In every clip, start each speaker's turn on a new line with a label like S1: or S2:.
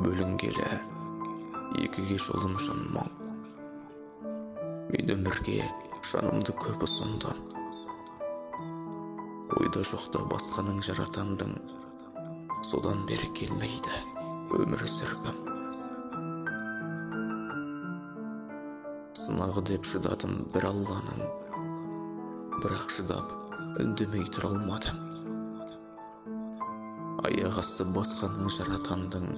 S1: Бөлінгелі екіге жолым жанмау. Мен өмірге жанымды көп ұсындым. Ойда жоқта басқаның жаратандың, содан бері келмейді өмір сүргім. Сынағы деп шыдадым бір Алланың, бірақ шыдап үндемей тұра алмадым. Аяқ асты басқаның жаратандың,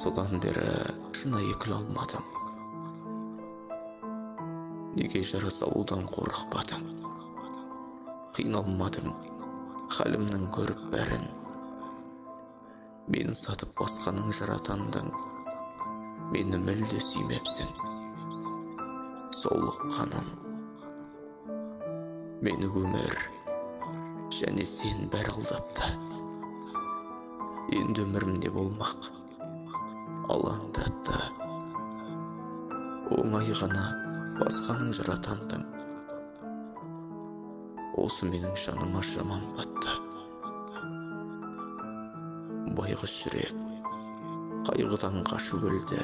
S1: содан бері шынайы күле алмадым. Неге жара салудан қорықпадым? Қиналмадым, халімнің көріп бәрін. Мені сатып басқаның жаратандың, мені мүлде сүймепсің. Солық қаным, мені өмір, және сен бәр алдапты. Енді өмірімде болмақ, алаңдатты. Оңай ғана басқаның жаратандың, осы менің жаныма жаман батты. Байғұс жүрек қайғыдан қашып өлді,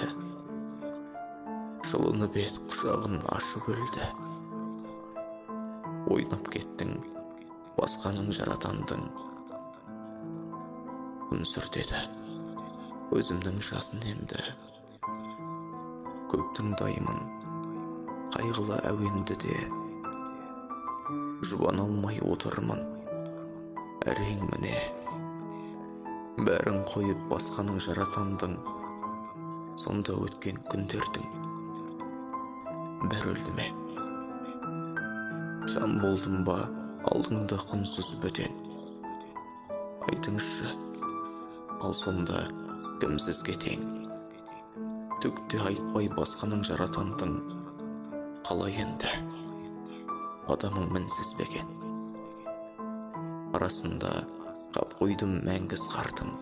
S1: жылыны бет құшағын ашып өлді. Ойнап кеттің басқаның жаратандың, күн сүртеді өзімнің жасын енді. Көптің даймын қайғылы әуенді де, жұбан алмай отырмын әрең міне. Бәрін қойып басқаның жаратандың, сонда өткен күндердің бәр өлді ме? Жан болдым ба алдыңда құнсыз бөтен? Айтыңызшы, ал сонда кімсізге тең? Түкте айтпай басқаның жаратандың, қалай енді? Адамың мінсіз бекен. Арасында қап қойдым мәңгіз қартым.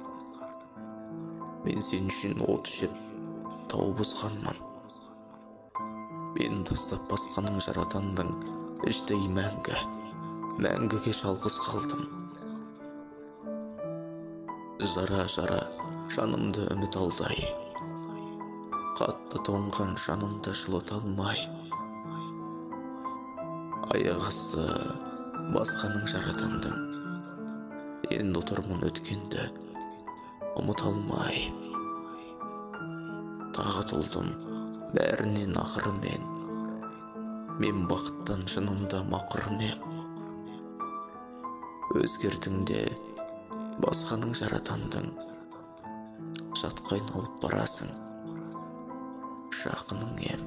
S1: Мен сен үшін от ішіп тау бұзғанмын. Мен тастап басқаның жаратандың, іштей мәңгіге жалғыз қалдым. Жара жанымды үміт алдай, қатты тоңған жанымды жылыта алмай. Аяқ асты басқаның жаратандың, енді отырмын өткенді ұмыта алмай. Тағы тұлдым бәрінен ақыры мен бақыттан жынымда мақұрмем. Өзгердің де басқаның жаратандың, жатқа айналып барасың, жақының ем.